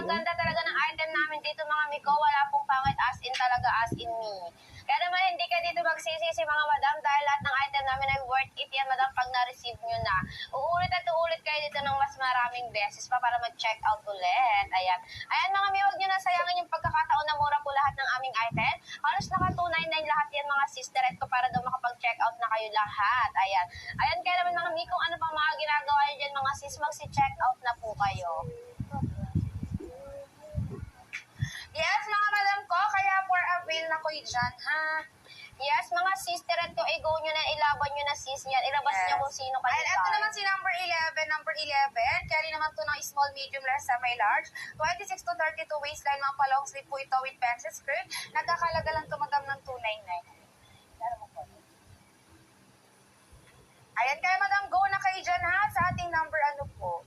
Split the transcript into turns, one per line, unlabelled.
ganda talaga ng item namin dito mga Miko. Wala pong pangit as in talaga as in me. Kaya naman hindi ka dito magsisisi mga madam dahil lahat ng item namin ay worth it yan madam pag na-receive nyo na. Uulit at uulit kayo dito ng mas maraming beses pa para mag-check out ulit. Ayan. Ayan mga mi, huwag nyo na sayangin yung pagkakataon na mura po lahat ng aming item. Halos naka 299 lahat yan mga sisterette ko para daw makapag-check out na kayo lahat. Ayan. Ayan kaya naman mga mi, kung ano pa mga ginagawa nyo dyan mga sis, magsi-check out na po kayo. Yes, mga madam ko, kaya for avail na ko dyan, ha? Yes, mga sisterette ko, go nyo na, ilaban nyo na sis yan. Ilabas nyo kung sino kayo. Ayan, ito naman si number 11. Carry naman to ng small, medium, semi-large. 26 to 32 waistline, mga palong sleeve po ito with pencil skirt. Nagkakalaga lang to madam ng 299. Ayan, kaya madam, go na kayo dyan ha sa ating number ano po.